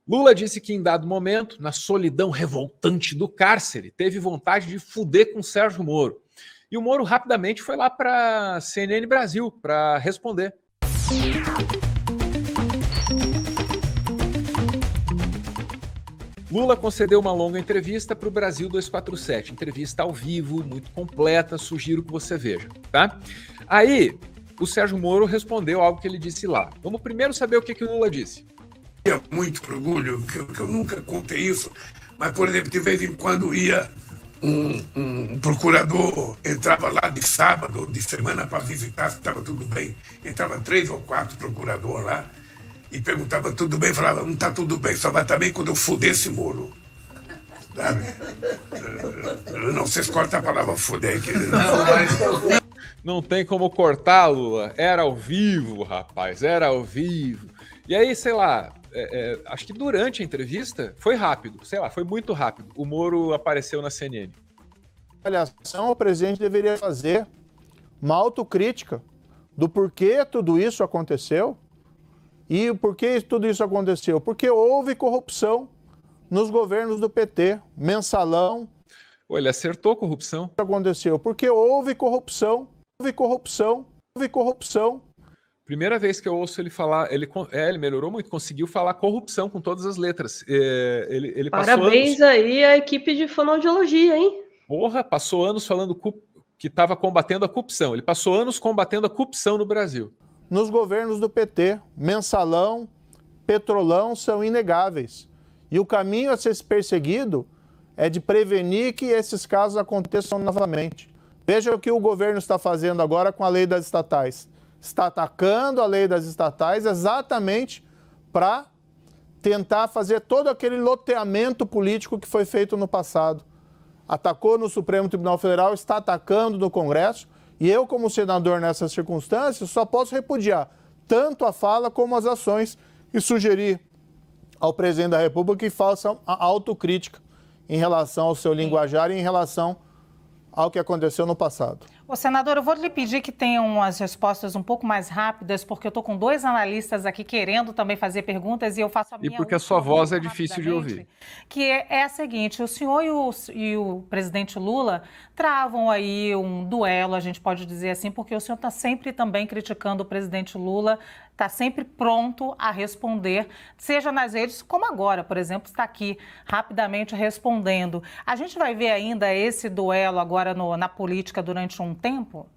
Lula disse que em dado momento, na solidão revoltante do cárcere, teve vontade de fuder com Sérgio Moro. E o Moro rapidamente foi lá para a CNN Brasil para responder. Lula concedeu uma longa entrevista para o Brasil 247, entrevista ao vivo, muito completa, sugiro que você veja, tá? Aí, o Sérgio Moro respondeu algo que ele disse lá. Vamos primeiro saber o que o Lula disse. Eu muito orgulho, que eu nunca contei isso, mas, por exemplo, de vez em quando ia um procurador, entrava lá de sábado, de semana, para visitar se estava tudo bem. Entrava 3 ou 4 procuradores lá, e perguntava tudo bem, falava, não está tudo bem, só vai estar bem quando eu fuder esse Moro. Sabe? Não, vocês cortam a palavra fuder aqui. Não tem como cortar, Lula. Era ao vivo, rapaz, era ao vivo. E aí, sei lá, acho que durante a entrevista foi rápido, sei lá, foi muito rápido. O Moro apareceu na CNN. O presidente deveria fazer uma autocrítica do porquê tudo isso aconteceu. E por que tudo isso aconteceu? Porque houve corrupção nos governos do PT, mensalão. Ele acertou corrupção. Aconteceu porque houve corrupção. Primeira vez que eu ouço ele falar, ele melhorou muito, conseguiu falar corrupção com todas as letras. Ele Parabéns aí à equipe de fonoaudiologia, hein? Porra, passou anos falando que estava combatendo a corrupção. Ele passou anos combatendo a corrupção no Brasil. Nos governos do PT, mensalão, petrolão são inegáveis. E o caminho a ser perseguido é de prevenir que esses casos aconteçam novamente. Veja o que o governo está fazendo agora com a lei das estatais. Está atacando a lei das estatais exatamente para tentar fazer todo aquele loteamento político que foi feito no passado. Atacou no Supremo Tribunal Federal, está atacando no Congresso. E eu, como senador nessas circunstâncias, só posso repudiar tanto a fala como as ações e sugerir ao presidente da República que faça a autocrítica em relação ao seu linguajar e em relação ao que aconteceu no passado. Ô, senador, eu vou lhe pedir que tenham as respostas um pouco mais rápidas, porque eu estou com 2 analistas aqui querendo também fazer perguntas e eu faço a minha. E porque a sua voz é difícil de ouvir. Que é a seguinte, o senhor e o presidente Lula travam aí um duelo, a gente pode dizer assim, porque o senhor está sempre também criticando o presidente Lula, está sempre pronto a responder, seja nas redes, como agora, por exemplo, está aqui rapidamente respondendo. A gente vai ver ainda esse duelo agora na política durante um tempo?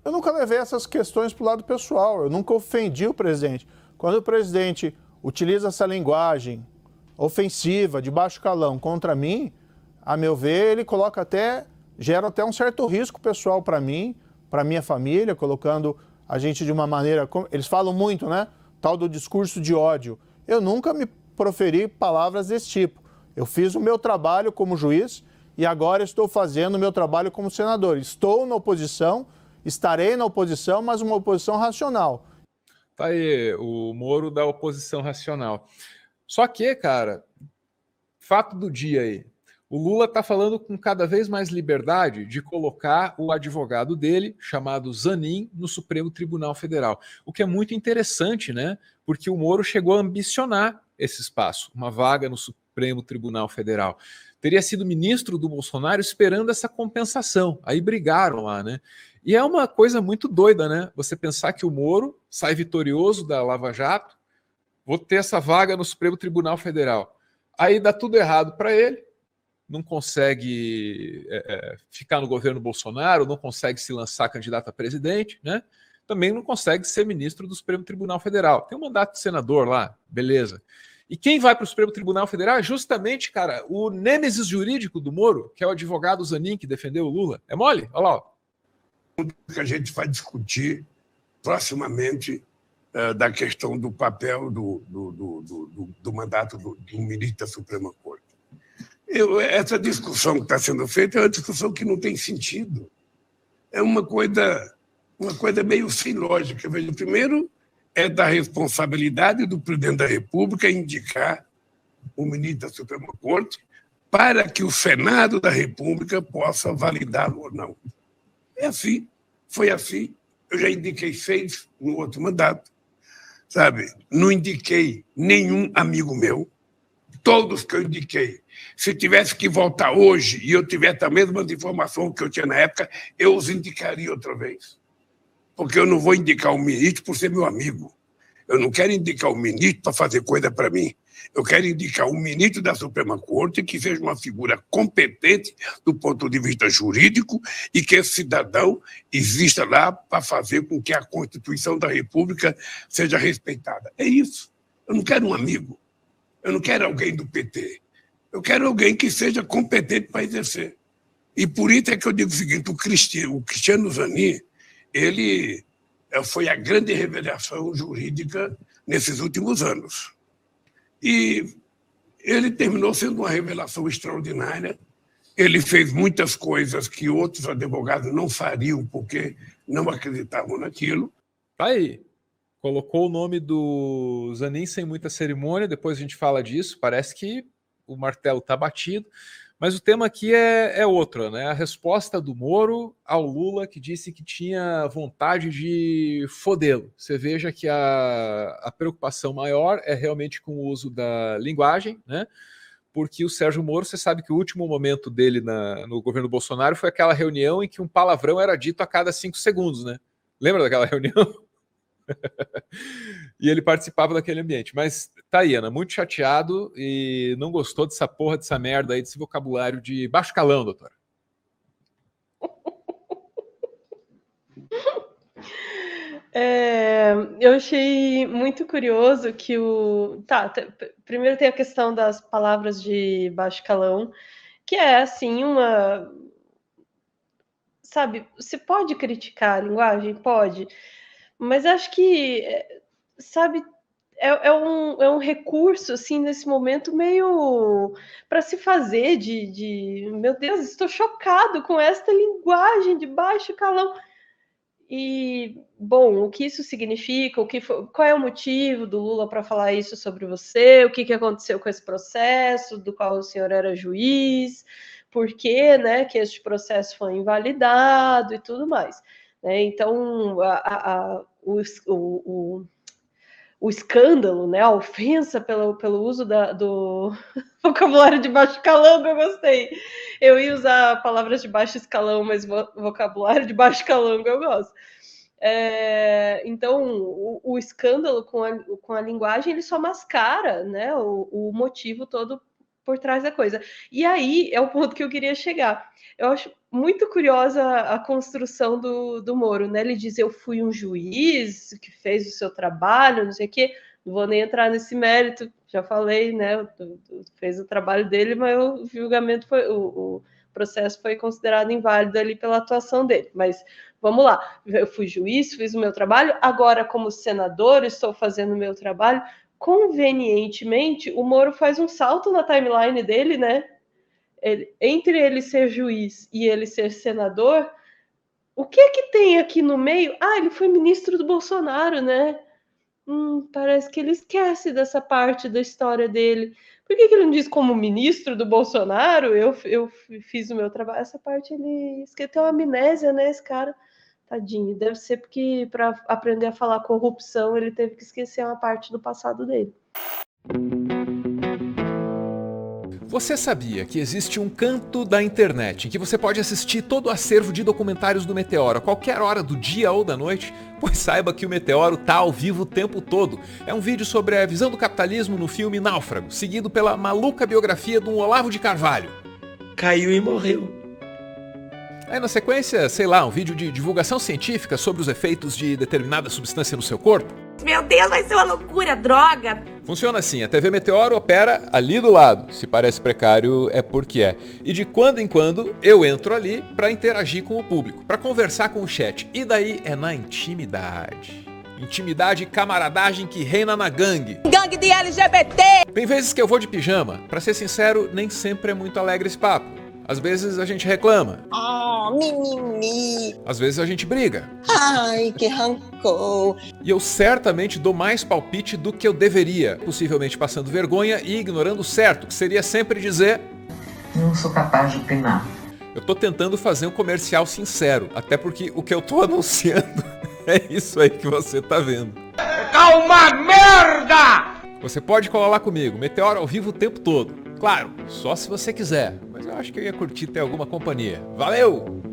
Eu nunca levei essas questões para o lado pessoal, eu nunca ofendi o presidente. Quando o presidente utiliza essa linguagem ofensiva, de baixo calão, contra mim, a meu ver, ele gera até um certo risco pessoal para mim, para minha família, colocando a gente de uma maneira... Eles falam muito, né? Tal do discurso de ódio. Eu nunca me proferi palavras desse tipo. Eu fiz o meu trabalho como juiz e agora estou fazendo o meu trabalho como senador. Estou na oposição, estarei na oposição, mas uma oposição racional. Tá aí, o Moro da oposição racional. Só que, cara, fato do dia aí, o Lula está falando com cada vez mais liberdade de colocar o advogado dele, chamado Zanin, no Supremo Tribunal Federal. O que é muito interessante, né? Porque o Moro chegou a ambicionar esse espaço, uma vaga no Supremo Tribunal Federal. Teria sido ministro do Bolsonaro esperando essa compensação. Aí brigaram lá, né? E é uma coisa muito doida, né? Você pensar que o Moro sai vitorioso da Lava Jato, vou ter essa vaga no Supremo Tribunal Federal. Aí dá tudo errado para ele, não consegue ficar no governo Bolsonaro, não consegue se lançar candidato a presidente, né? Também não consegue ser ministro do Supremo Tribunal Federal. Tem um mandato de senador lá, beleza. E quem vai para o Supremo Tribunal Federal é justamente, cara, o nêmesis jurídico do Moro, que é o advogado Zanin, que defendeu o Lula. É mole? Olha lá. Ó. Que a gente vai discutir proximamente da questão do papel do mandato do ministro da Suprema Corte. Essa discussão que está sendo feita é uma discussão que não tem sentido. É uma coisa meio sem lógica. Veja, primeiro, é da responsabilidade do presidente da República indicar o ministro da Suprema Corte para que o Senado da República possa validá-lo ou não. É assim, foi assim. Eu já indiquei 6 no outro mandato, sabe? Não indiquei nenhum amigo meu, todos que eu indiquei. Se tivesse que voltar hoje e eu tivesse a mesma informação que eu tinha na época, eu os indicaria outra vez. Porque eu não vou indicar um ministro por ser meu amigo. Eu não quero indicar um ministro para fazer coisa para mim. Eu quero indicar um ministro da Suprema Corte que seja uma figura competente do ponto de vista jurídico e que esse cidadão exista lá para fazer com que a Constituição da República seja respeitada. É isso. Eu não quero um amigo. Eu não quero alguém do PT. Eu quero alguém que seja competente para exercer. E por isso é que eu digo o seguinte, o Cristiano Zanin, ele foi a grande revelação jurídica nesses últimos anos. E ele terminou sendo uma revelação extraordinária. Ele fez muitas coisas que outros advogados não fariam porque não acreditavam naquilo. Tá aí. Colocou o nome do Zanin sem muita cerimônia, depois a gente fala disso, parece que o martelo está batido, mas o tema aqui é outro, né? A resposta do Moro ao Lula, que disse que tinha vontade de fodê-lo. Você veja que a preocupação maior é realmente com o uso da linguagem, né? Porque o Sérgio Moro, você sabe que o último momento dele no governo Bolsonaro foi aquela reunião em que um palavrão era dito a cada 5 segundos, né? Lembra daquela reunião? E ele participava daquele ambiente. Mas tá aí, Ana, muito chateado e não gostou dessa porra, dessa merda aí, desse vocabulário de baixo calão, doutora. Eu achei muito curioso que primeiro tem a questão das palavras de baixo calão, que é assim sabe, você pode criticar a linguagem? Pode. Mas acho que, sabe, é um recurso, assim, nesse momento, meio para se fazer meu Deus, estou chocado com esta linguagem de baixo calão. E, bom, o que isso significa, qual é o motivo do Lula para falar isso sobre você, o que aconteceu com esse processo, do qual o senhor era juiz, por que, né, que este processo foi invalidado e tudo mais. Então, o escândalo, né, a ofensa pelo uso do vocabulário de baixo calão, eu gostei. Eu ia usar palavras de baixo escalão, mas vocabulário de baixo calão eu gosto. Então, o escândalo com a linguagem, ele só mascara, né, o motivo todo por trás da coisa. E aí é o ponto que eu queria chegar. Eu acho muito curiosa a construção do Moro, né? Ele diz, eu fui um juiz que fez o seu trabalho, não sei o quê. Não vou nem entrar nesse mérito, já falei, né? Fez o trabalho dele, mas o julgamento o processo foi considerado inválido ali pela atuação dele. Mas vamos lá, eu fui juiz, fiz o meu trabalho, agora como senador estou fazendo o meu trabalho. Convenientemente, o Moro faz um salto na timeline dele, né? Entre ele ser juiz e ele ser senador, o que tem aqui no meio? Ele foi ministro do Bolsonaro, né? Parece que ele esquece dessa parte da história dele. Por que ele não diz como ministro do Bolsonaro? Eu fiz o meu trabalho. Essa parte ele esqueceu, tem uma amnésia, né, esse cara? Tadinho, deve ser porque para aprender a falar corrupção ele teve que esquecer uma parte do passado dele. Você sabia que existe um canto da internet em que você pode assistir todo o acervo de documentários do Meteoro a qualquer hora do dia ou da noite? Pois saiba que o Meteoro tá ao vivo o tempo todo. É um vídeo sobre a visão do capitalismo no filme Náufrago, seguido pela maluca biografia de um Olavo de Carvalho. Caiu e morreu. Aí na sequência, sei lá, um vídeo de divulgação científica sobre os efeitos de determinada substância no seu corpo. Meu Deus, vai ser uma loucura, droga! Funciona assim, a TV Meteoro opera ali do lado. Se parece precário, é porque é. E de quando em quando eu entro ali para interagir com o público, para conversar com o chat. E daí é na intimidade. Intimidade e camaradagem que reina na gangue. Gangue de LGBT! Tem vezes que eu vou de pijama. Pra ser sincero, nem sempre é muito alegre esse papo. Às vezes a gente reclama. Mimimi. Às vezes a gente briga. Ai, que rancor. E eu certamente dou mais palpite do que eu deveria, possivelmente passando vergonha e ignorando o certo, que seria sempre dizer... Não sou capaz de opinar. Eu tô tentando fazer um comercial sincero, até porque o que eu tô anunciando é isso aí que você tá vendo. Calma, merda! Você pode colar lá comigo, Meteoro ao vivo o tempo todo. Claro, só se você quiser, mas eu acho que eu ia curtir ter alguma companhia. Valeu!